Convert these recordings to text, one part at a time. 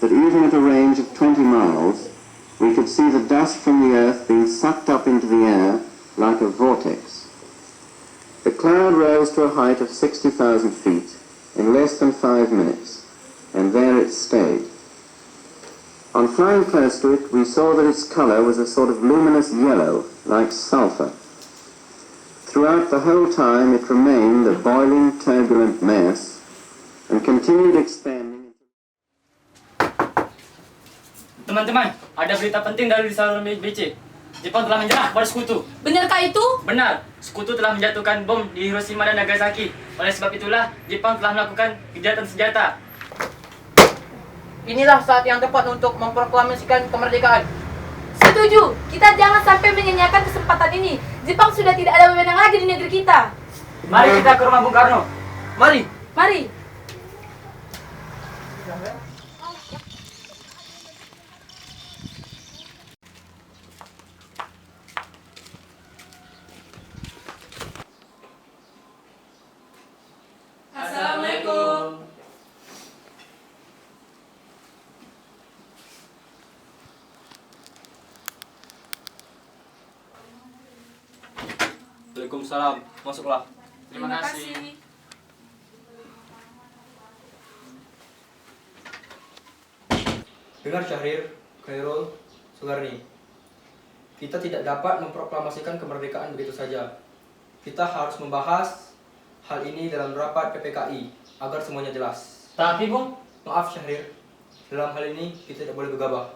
that even at a range of 20 miles, we could see the dust from the Earth being sucked up into the air like a vortex. The cloud rose to a height of 60,000 feet in less than 5 minutes, and there it stayed. On flying close to it, we saw that its color was a sort of luminous yellow, like sulfur. Throughout the whole time, it remained a boiling, turbulent mass and continued expanding. Teman-teman, ada berita penting dari saluran BC. Jepang telah menyerah kepada sekutu. Benarkah itu? Benar, sekutu telah menjatuhkan bom di Hiroshima dan Nagasaki. Oleh sebab itulah, Jepang telah melakukan kejahatan senjata. Inilah saat yang tepat untuk memproklamasikan kemerdekaan. Setuju. Kita jangan sampai menyanyiakan kesempatan ini. Jepang sudah tidak ada wewenang lagi di negeri kita. Mari kita ke rumah Bung Karno. Mari. Mari. Assalamualaikum. Waalaikumsalam. Masuklah. Terima kasih. Dengar Syahrir, Khairul, Sugarni. Kita tidak dapat memproklamasikan kemerdekaan begitu saja. Kita harus membahas hal ini dalam rapat PPKI agar semuanya jelas. Tapi Bung, Maaf Syahrir, dalam hal ini kita tidak boleh gegabah.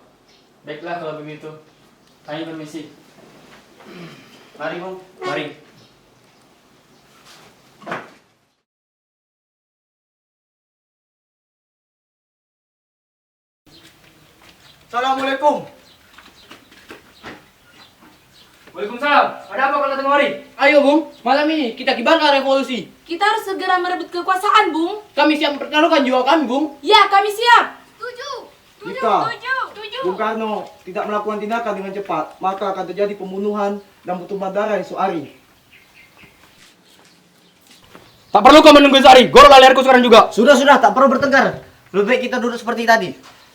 baiklah kalau begitu. Kami permisi. Mari Bung. Mari. Assalamualaikum. Waalaikumsalam. Ada apa kalau datang kemari? Ayo Bung, malam ini kita kibarkan revolusi. Kita harus segera merebut kekuasaan, Bung. Kami siap mempertaruhkan jiwa kami, Bung. Ya, kami siap. Jika Bung Karno tidak melakukan tindakan dengan cepat, maka akan terjadi pembunuhan dan pertumpahan darah esok hari. Tak perlu kau menunggu sehari, gorolah leherku sekarang juga. Sudah, tak perlu bertengkar. Lebih baik kita duduk seperti tadi.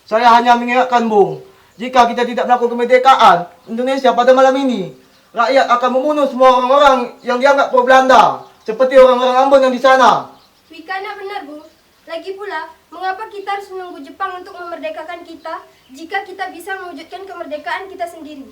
Saya hanya mengingatkan, Bung, jika kita tidak melakukan kemerdekaan Indonesia pada malam ini, rakyat akan membunuh semua orang-orang yang dianggap pro Belanda, seperti orang-orang Ambon yang di sana. Wikana benar, Bung. Lagi pula, mengapa kita harus menunggu Jepang untuk memerdekakan kita jika kita bisa mewujudkan kemerdekaan kita sendiri?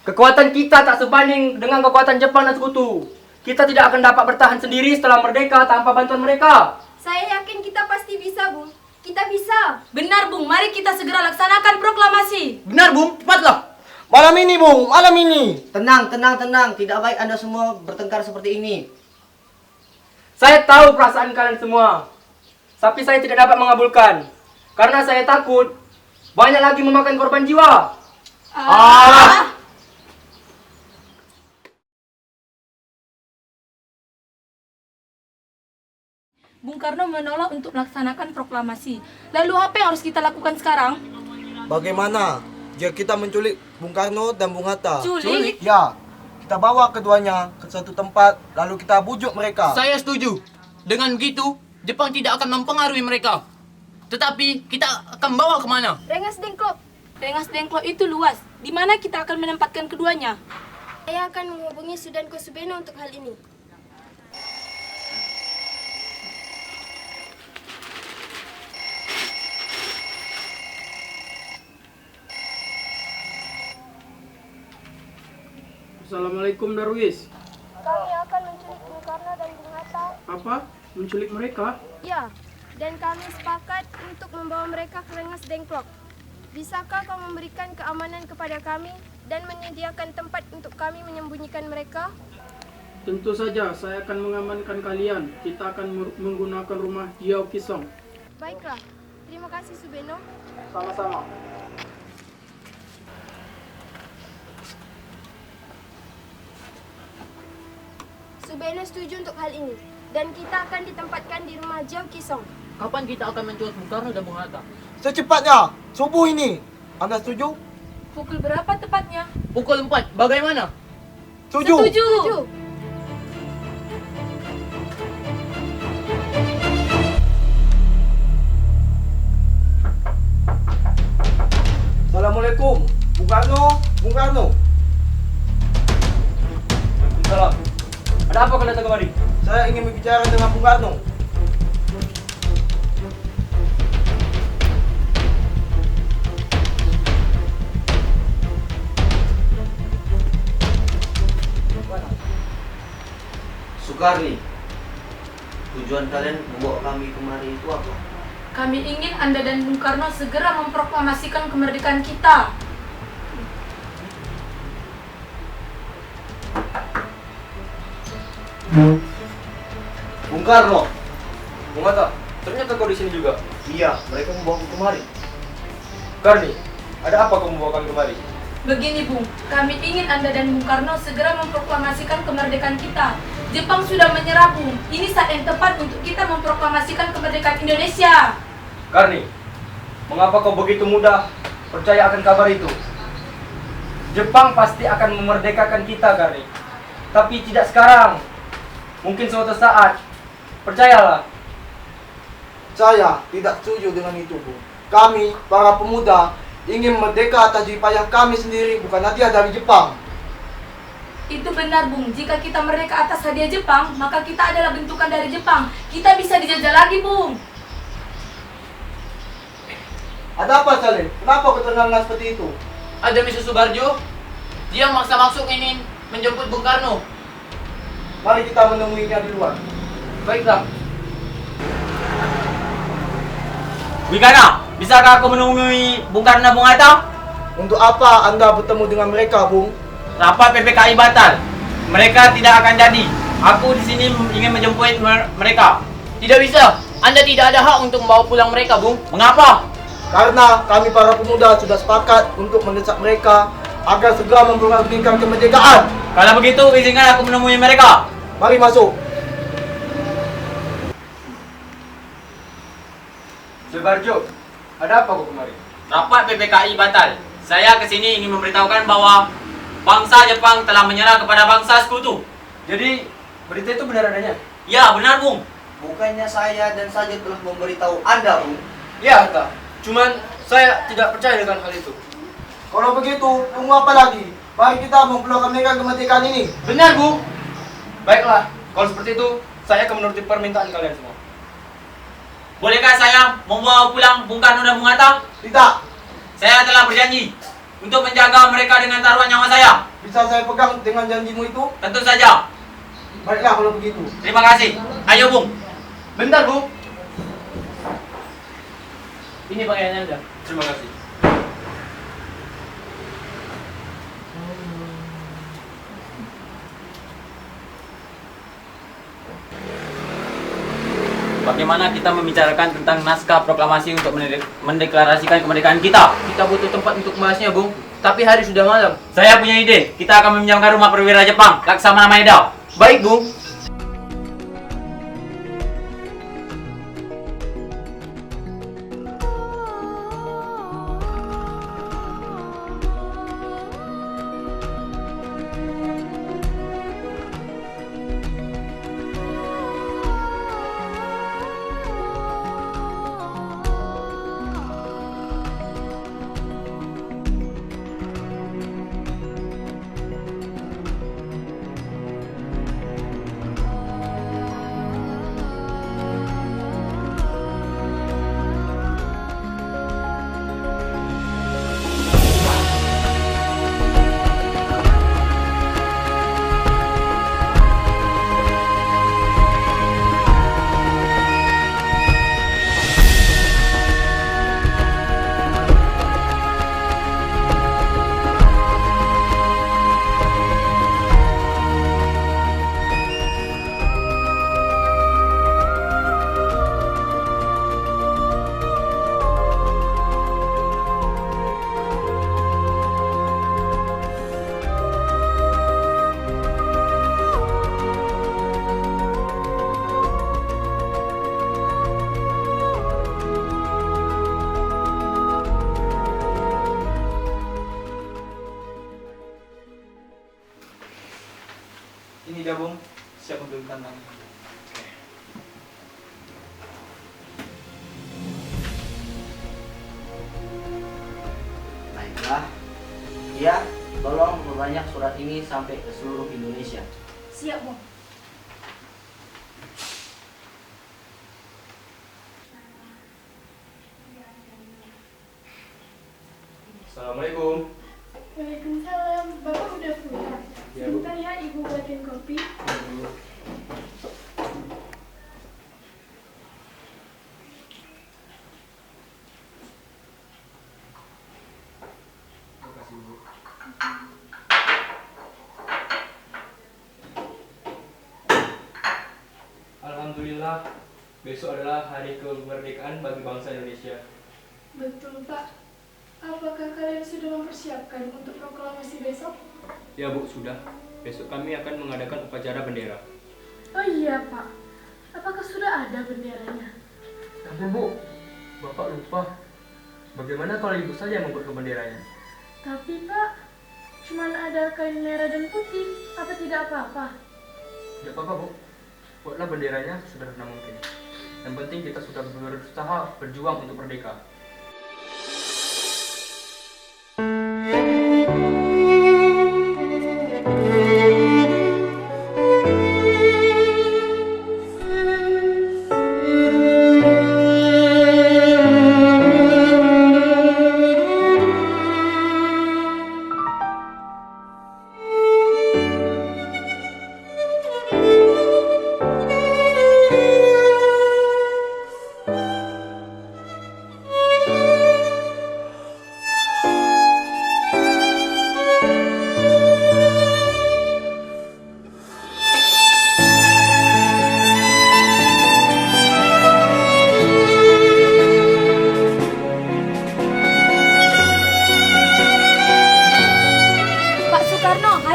Kekuatan kita tak sebanding dengan kekuatan Jepang dan sekutu. Kita tidak akan dapat bertahan sendiri setelah merdeka tanpa bantuan mereka. Saya yakin kita pasti bisa, Bung. Kita bisa. Benar, Bung. Mari kita segera laksanakan proklamasi. Benar, Bung. Cepatlah. Malam ini, Bung, malam ini. Tenang. Tidak baik Anda semua bertengkar seperti ini. Saya tahu perasaan kalian semua. Tapi saya tidak dapat mengabulkan. Karena saya takut banyak lagi memakan korban jiwa. Bung Karno menolak untuk melaksanakan proklamasi. Lalu apa yang harus kita lakukan sekarang? Bagaimana jika kita menculik Bung Karno dan Bung Hatta? Culik? Ya, kita bawa keduanya ke suatu tempat, lalu kita bujuk mereka. Saya setuju. Dengan begitu, Jepang tidak akan mempengaruhi mereka. Tetapi kita akan bawa kemana? Rengas Dengklok. Rengas Dengklok itu luas. Di mana kita akan menempatkan keduanya? Saya akan menghubungi Sudanko Subeno untuk hal ini. Assalamualaikum Darwis. Kami akan menculik Bung Karno dan Bung Hatta. Apa? Menculik mereka? Ya, dan kami sepakat untuk membawa mereka ke Rengas Dengklok. Bisakah kau memberikan keamanan kepada kami dan menyediakan tempat untuk kami menyembunyikan mereka? Tentu saja, saya akan mengamankan kalian. Kita akan menggunakan rumah Jiao Kisong. Baiklah, terima kasih Subeno. Sama-sama. Subeno setuju untuk hal ini, dan kita akan ditempatkan di rumah Jiao Kisong. Kapan kita akan menculik Bung Karno dan Bung Hatta? Secepatnya, subuh ini. Anda setuju? Pukul berapa tepatnya? Pukul 4. Bagaimana? Setuju. Setuju. Assalamualaikum. Bung Karno, Bung Karno. Waalaikumsalam. Ada apa kau datang kemari? Saya ingin berbicara dengan Bung Karno. Sukarni, tujuan kalian membawa kami kemari itu apa? Kami ingin Anda dan Bung Karno segera memproklamasikan kemerdekaan kita. Bung Karno. Bung Hatta, ternyata kau di sini juga. Iya, mereka membawa aku kemari. Karni, ada apa kau membawa kami kemari? Begini Bung, kami ingin Anda dan Bung Karno segera memproklamasikan kemerdekaan kita. Jepang sudah menyerah Bung, ini saat yang tepat untuk kita memproklamasikan kemerdekaan Indonesia. Karni, mengapa kau begitu mudah percaya akan kabar itu? Jepang pasti akan memerdekakan kita, Karni. Tapi tidak sekarang. Mungkin suatu saat. Percayalah. Saya tidak setuju dengan itu, Bung. Kami, para pemuda, ingin merdeka atas jerih payah kami sendiri, bukan hadiah dari Jepang. Itu benar Bung, jika kita merdeka atas hadiah Jepang, maka kita adalah bentukan dari Jepang. Kita bisa dijajah lagi Bung. Ada apa, Saleh? Kenapa kau terengah seperti itu? Ada Mr. Subarjo, dia maksa masuk ingin menjemput Bung Karno. Mari kita menemuinya di luar. Baiklah. Wikana, bisakah aku menemui Bung Karno Bung Hatta? Untuk apa Anda bertemu dengan mereka, Bung? Rapat PPKI batal. Mereka tidak akan jadi. Aku di sini ingin menjemput mereka. Tidak bisa. Anda tidak ada hak untuk membawa pulang mereka, Bung. Mengapa? Karena kami para pemuda sudah sepakat untuk mendesak mereka agar segera memproklamasikan kemerdekaan. Kalau begitu, izinkan aku menemui mereka. Mari masuk. Subarjo, ada apa kau kemari? Rapat PPKI batal. Saya kesini ingin memberitahukan bahwa bangsa Jepang telah menyerah kepada bangsa sekutu. Jadi, berita itu benar adanya? Ya, benar, Bung. Bukannya saya dan saja telah memberitahu Anda, Bung? Ya, Hatta. Cuman saya tidak percaya dengan hal itu. Kalau begitu, tunggu apa lagi? Mari kita memproklamasikan kemerdekaan ini. Benar, Bung. Baiklah, kalau seperti itu, saya akan menuruti permintaan kalian semua. Bolehkah saya membawa pulang Bung Karno dan Bung Hatta? Tidak. Saya telah berjanji untuk menjaga mereka dengan taruhan nyawa saya. Bisa saya pegang dengan janjimu itu? Tentu saja. Baiklah kalau begitu. Terima kasih. Ayo, Bung. Bentar, Bung. Ini pakaiannya Anda. Terima kasih. Bagaimana kita membicarakan tentang naskah proklamasi untuk mendeklarasikan kemerdekaan kita? Kita butuh tempat untuk membahasnya, Bung. Tapi hari sudah malam. Saya punya ide. Kita akan meminjamkan rumah perwira Jepang, Laksamana Maeda. Baik, Bung. Ini dia, Bung. Siap untuk ditantang. Baiklah. Nah, ya, tolong memperbanyak surat ini sampai ke seluruh Indonesia. Siap, Bung. Assalamualaikum. Waalaikumsalam. Bapak udah pulang? Ya, Bu. Sebentar ya, Ibu buatin kopi. Alhamdulillah, besok adalah hari kemerdekaan bagi bangsa Indonesia. Betul, Pak. Apakah kalian sudah mempersiapkan untuk proklamasi besok? Ya Bu, sudah. Besok kami akan mengadakan upacara bendera. Oh iya, Pak. Apakah sudah ada benderanya? Tapi Bu, Bapak lupa. Bagaimana kalau Ibu saja yang membuat benderanya? Tapi, Pak, cuma ada kain merah dan putih. Apa tidak apa-apa? Tidak apa-apa Bu, buatlah benderanya sederhana mungkin. Yang penting kita sudah berusaha berjuang untuk merdeka.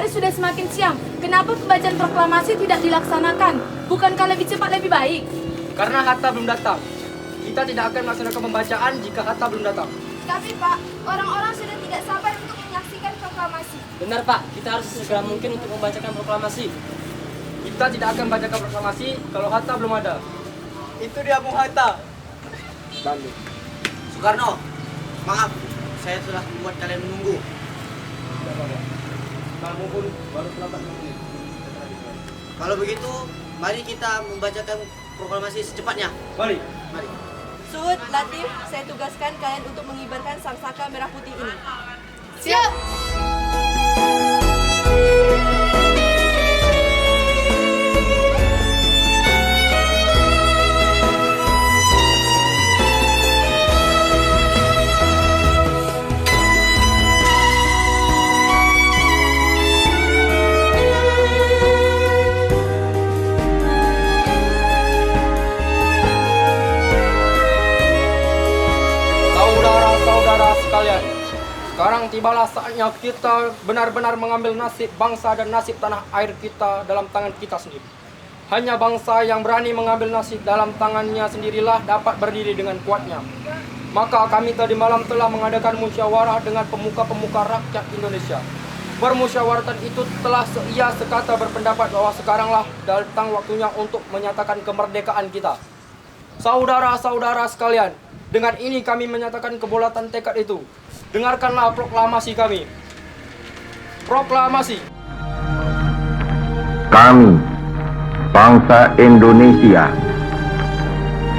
Sudah semakin siang. Kenapa pembacaan proklamasi tidak dilaksanakan? Bukankah lebih cepat lebih baik? Karena Hatta belum datang. Kita tidak akan melaksanakan pembacaan jika Hatta belum datang. Tapi, Pak, orang-orang sudah tidak sabar untuk menyaksikan proklamasi. Benar Pak, kita harus segera mungkin untuk membacakan proklamasi. Kita tidak akan membacakan proklamasi kalau Hatta belum ada. Itu dia Bung Hatta. Bandung. Soekarno, maaf, saya telah membuat kalian menunggu. Kamu pun baru terlambat menit. Kalau begitu, mari kita membacakan proklamasi secepatnya. Mari. Mari. Sud, Latif, saya tugaskan kalian untuk mengibarkan sangsaka merah putih ini. Siap! Saudara-saudara sekalian, sekarang tibalah saatnya kita benar-benar mengambil nasib bangsa dan nasib tanah air kita dalam tangan kita sendiri. Hanya bangsa yang berani mengambil nasib dalam tangannya sendirilah dapat berdiri dengan kuatnya. Maka kami tadi malam telah mengadakan musyawarah dengan pemuka-pemuka rakyat Indonesia. Bermusyawarah itu telah seia sekata berpendapat bahwa sekaranglah datang waktunya untuk menyatakan kemerdekaan kita. Saudara-saudara sekalian, dengan ini kami menyatakan kebolatan tekad itu. Dengarkanlah proklamasi kami. Proklamasi. Kami, bangsa Indonesia,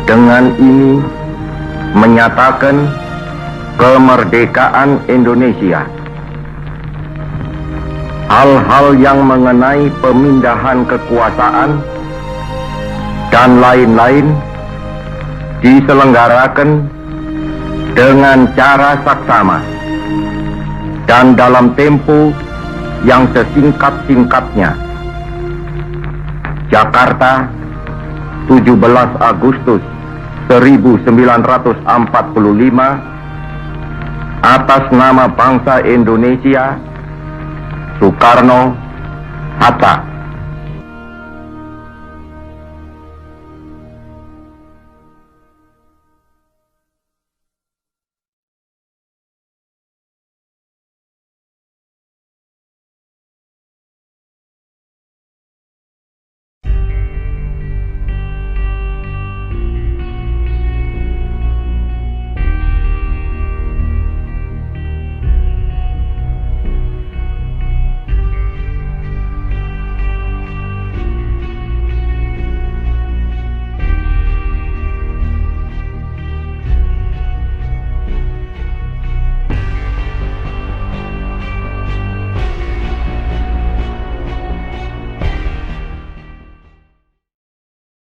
dengan ini menyatakan kemerdekaan Indonesia. Hal-hal yang mengenai pemindahan kekuasaan dan lain-lain diselenggarakan dengan cara saksama dan dalam tempo yang sesingkat-singkatnya. Jakarta, 17 Agustus 1945, atas nama bangsa Indonesia, Soekarno, Hatta.